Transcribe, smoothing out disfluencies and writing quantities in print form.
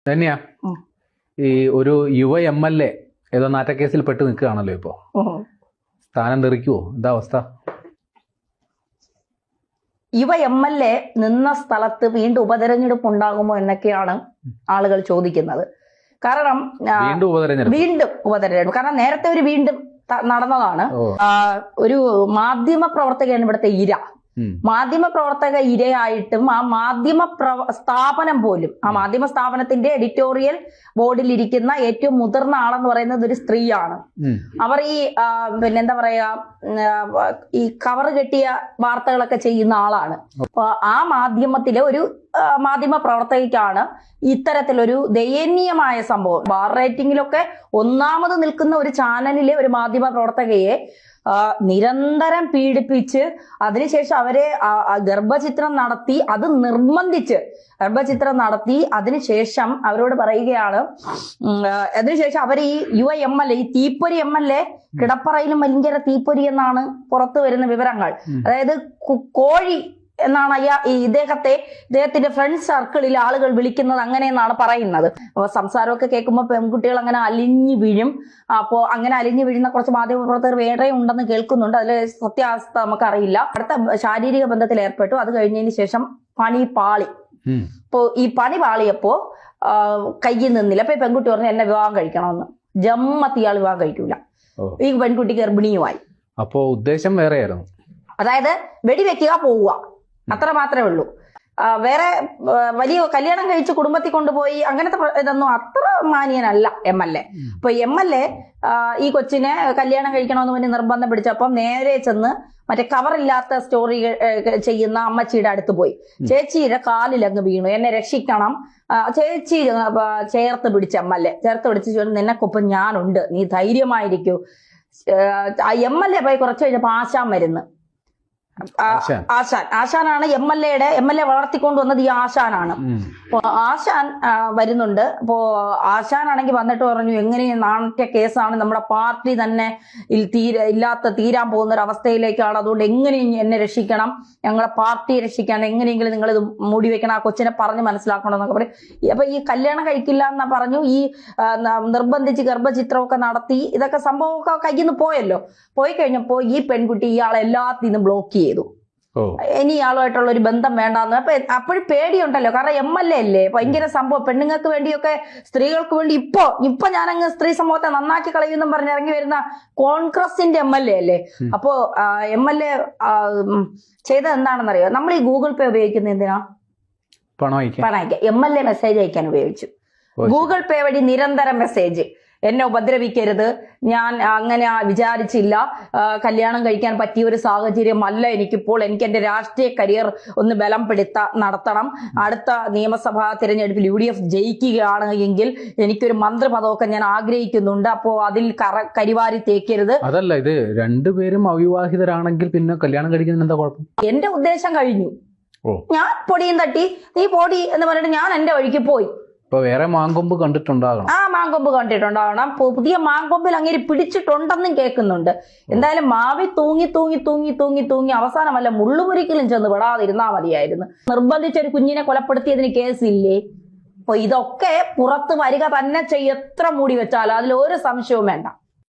തന്നെയാ ഈ ഒരു യുവ MLA ഏതോ നാറ്റക്കേസിൽ പെട്ട് നിൽക്കുകയാണല്ലോ ഇപ്പോ. സ്ഥാനം തെറിക്കുവോ? എന്താ അവസ്ഥ? യുവ MLA നിന്ന സ്ഥലത്ത് വീണ്ടും ഉപതെരഞ്ഞെടുപ്പ് ഉണ്ടാകുമോ എന്നൊക്കെയാണ് ആളുകൾ ചോദിക്കുന്നത്. കാരണം വീണ്ടും ഉപതെരഞ്ഞെടുപ്പ് കാരണം നേരത്തെ ഒരു വീണ്ടും നടന്നതാണ്. ഒരു മാധ്യമ പ്രവർത്തകയാണ് ഇവിടുത്തെ ഇര. മാധ്യമ പ്രവർത്തക ഇരയായിട്ടും ആ മാധ്യമ സ്ഥാപനം പോലും, ആ മാധ്യമ സ്ഥാപനത്തിന്റെ എഡിറ്റോറിയൽ ബോർഡിൽ ഇരിക്കുന്ന ഏറ്റവും മുതിർന്ന ആളെന്ന് പറയുന്നത് ഒരു സ്ത്രീയാണ്. അവർ ഈ പിന്നെന്താ പറയാ, ഈ കവർ കെട്ടിയ വാർത്തകളൊക്കെ ചെയ്യുന്ന ആളാണ്. അപ്പൊ ആ മാധ്യമത്തിലെ ഒരു മാധ്യമ പ്രവർത്തകയ്ക്കാണ് ഇത്തരത്തിലൊരു ദയനീയമായ സംഭവം. ബാർ റേറ്റിംഗിലൊക്കെ ഒന്നാമത് നിൽക്കുന്ന ഒരു ചാനലിലെ ഒരു മാധ്യമ പ്രവർത്തകയെ നിരന്തരം പീഡിപ്പിച്ച് അതിനുശേഷം അവരെ ഗർഭചിത്രം നടത്തി, അത് നിർബന്ധിച്ച് ഗർഭചിത്രം നടത്തി അതിനുശേഷം അവരോട് പറയുകയാണ്, അതിനുശേഷം അവർ ഈ യുവ MLA, ഈ തീപ്പൊരി MLA കിടപ്പറയിലും ഭയങ്കര തീപ്പൊരി എന്നാണ് പുറത്തു വരുന്ന വിവരങ്ങൾ. അതായത് കോഴി എന്നാണ് ഇദ്ദേഹത്തിന്റെ ഫ്രണ്ട് സർക്കിളിൽ ആളുകൾ വിളിക്കുന്നത്, അങ്ങനെയെന്നാണ് പറയുന്നത്. അപ്പൊ സംസാരമൊക്കെ കേൾക്കുമ്പോൾ പെൺകുട്ടികൾ അങ്ങനെ അലിഞ്ഞു വീഴും. അപ്പോ അങ്ങനെ അലിഞ്ഞു വീഴുന്ന കുറച്ച് മാധ്യമപ്രവർത്തകർ വേറെ ഉണ്ടെന്ന് കേൾക്കുന്നുണ്ട്. അതിൽ സത്യാവസ്ഥ നമുക്കറിയില്ല. അടുത്ത ശാരീരിക ബന്ധത്തിൽ ഏർപ്പെട്ടു. അത് കഴിഞ്ഞതിന് ശേഷം പണി പാളി. ഇപ്പോ ഈ പണി പാളിയപ്പോ കയ്യിൽ നിന്നില്ല. അപ്പൊ ഈ പെൺകുട്ടി പറഞ്ഞു എന്നെ വിവാഹം കഴിക്കണമെന്ന്. ജമ്മത്ത് ഇയാൾ വിവാഹം കഴിക്കൂല. ഈ പെൺകുട്ടി ഗർഭിണിയുമായി. അപ്പോ ഉദ്ദേശം വേറെയായിരുന്നു. അതായത് വെടിവെക്കുക, പോവുക, അത്ര മാത്രമേ ഉള്ളൂ. വേറെ വലിയ കല്യാണം കഴിച്ച് കുടുംബത്തിൽ കൊണ്ടുപോയി അങ്ങനത്തെ ഇതൊന്നും അത്ര മാന്യനല്ല MLA. അപ്പൊ MLA ഈ കൊച്ചിനെ കല്യാണം കഴിക്കണമെന്ന് പറഞ്ഞ് നിർബന്ധം പിടിച്ചപ്പം നേരെ ചെന്ന് മറ്റേ കവറില്ലാത്ത സ്റ്റോറി ചെയ്യുന്ന അമ്മച്ചിയുടെ അടുത്ത് പോയി. ചേച്ചിയുടെ കാലിലങ്ങ് വീണു, എന്നെ രക്ഷിക്കണം. ചേച്ചി ചേർത്ത് പിടിച്ച MLA ചേർത്ത് പിടിച്ച് നിനക്കൊപ്പം ഞാനുണ്ട്, നീ ധൈര്യമായിരിക്കൂ. MLA പോയി കുറച്ച് കഴിഞ്ഞപ്പോ ആശാൻ വരുന്നു. ആശാനാണ് MLA വളർത്തിക്കൊണ്ടുവന്നത്. ഈ ആശാനാണ്. അപ്പൊ ആശാൻ വരുന്നുണ്ട്. അപ്പോ ആശാനാണെങ്കിൽ വന്നിട്ട് പറഞ്ഞു, എങ്ങനെയും നാട്യ കേസാണ്, നമ്മുടെ പാർട്ടി തന്നെ തീരാൻ പോകുന്ന ഒരു അവസ്ഥയിലേക്കാണ്, അതുകൊണ്ട് എങ്ങനെയും എന്നെ രക്ഷിക്കണം, ഞങ്ങളെ പാർട്ടിയെ രക്ഷിക്കാൻ എങ്ങനെയെങ്കിലും നിങ്ങൾ ഇത് മൂടി വെക്കണം, ആ കൊച്ചിനെ പറഞ്ഞ് മനസ്സിലാക്കണം എന്നൊക്കെ പറയും. അപ്പൊ ഈ കല്യാണം കഴിക്കില്ല എന്നാ പറഞ്ഞു. ഈ നിർബന്ധിച്ച് ഗർഭചിത്രമൊക്കെ നടത്തി ഇതൊക്കെ സംഭവമൊക്കെ കയ്യിൽ നിന്ന് പോയല്ലോ. പോയി കഴിഞ്ഞപ്പോ ഈ പെൺകുട്ടി ഇയാളെ എല്ലാത്തിൽ നിന്നും ബ്ലോക്ക് ചെയ്തു. ഇനി ഇയാളുമായിട്ടുള്ള ഒരു ബന്ധം വേണ്ടാന്ന്. അപ്പോഴും പേടിയുണ്ടല്ലോ, കാരണം MLA അല്ലേ, ഭയങ്കര സംഭവം. പെണ്ണുങ്ങൾക്ക് വേണ്ടിയൊക്കെ സ്ത്രീകൾക്ക് വേണ്ടി ഇപ്പൊ ഞാനങ്ങ് സ്ത്രീ സമൂഹത്തെ നന്നാക്കി കളയുന്നും പറഞ്ഞ് ഇറങ്ങി വരുന്ന കോൺഗ്രസിന്റെ MLA അല്ലേ. അപ്പോ MLA ചെയ്തത് എന്താണെന്നറിയോ? നമ്മൾ ഈ ഗൂഗിൾ പേ ഉപയോഗിക്കുന്ന എന്തിനാ? പണം അയക്കാൻ. MLA മെസ്സേജ് അയക്കാൻ ഉപയോഗിച്ചു. ഗൂഗിൾ പേ വഴി നിരന്തരം മെസ്സേജ്, എന്നെ ഉപദ്രവിക്കരുത്, ഞാൻ അങ്ങനെ വിചാരിച്ചില്ല, കല്യാണം കഴിക്കാൻ പറ്റിയ ഒരു സാഹചര്യം അല്ല എനിക്കിപ്പോൾ, എനിക്ക് എന്റെ രാഷ്ട്രീയ കരിയർ ഒന്ന് നടത്തണം, അടുത്ത നിയമസഭാ തിരഞ്ഞെടുപ്പിൽ UDF ജയിക്കുകയാണ് എങ്കിൽ എനിക്കൊരു മന്ത്രിപദമൊക്കെ ഞാൻ ആഗ്രഹിക്കുന്നുണ്ട്, അപ്പോ അതിൽ കരിവാരി തേക്കരുത്. അതല്ല, ഇത് രണ്ടുപേരും അവിവാഹിതരാണെങ്കിൽ പിന്നെ കല്യാണം കഴിക്കുന്നതിന് എന്താ കുഴപ്പം? എന്റെ ഉദ്ദേശം കഴിഞ്ഞു, ഞാൻ പൊടിയും തട്ടി നീ പൊടി എന്ന് പറഞ്ഞിട്ട് ഞാൻ എന്റെ വഴിക്ക് പോയി. ഇപ്പൊ വേറെ മാങ്കൊമ്പ് കണ്ടിട്ടുണ്ടാകണം. ആ മാങ്കൊമ്പ് കണ്ടിട്ടുണ്ടാകണം. പുതിയ മാങ്കൊമ്പിൽ അങ്ങനെ പിടിച്ചിട്ടുണ്ടെന്നും കേൾക്കുന്നുണ്ട്. എന്തായാലും മാവി തൂങ്ങി തൂങ്ങി തൂങ്ങി തൂങ്ങി തൂങ്ങി അവസാനം വല്ല മുള്ളുമുരിക്കലും ചെന്ന് വിടാതിരുന്നാ മതിയായിരുന്നു. നിർബന്ധിച്ചൊരു കുഞ്ഞിനെ കൊലപ്പെടുത്തിയതിന് കേസില്ലേ? അപ്പൊ ഇതൊക്കെ പുറത്ത് വരിക തന്നെ ചെയ്യും. എത്ര മൂടി വെച്ചാലും അതിലൊരു സംശയവും വേണ്ട.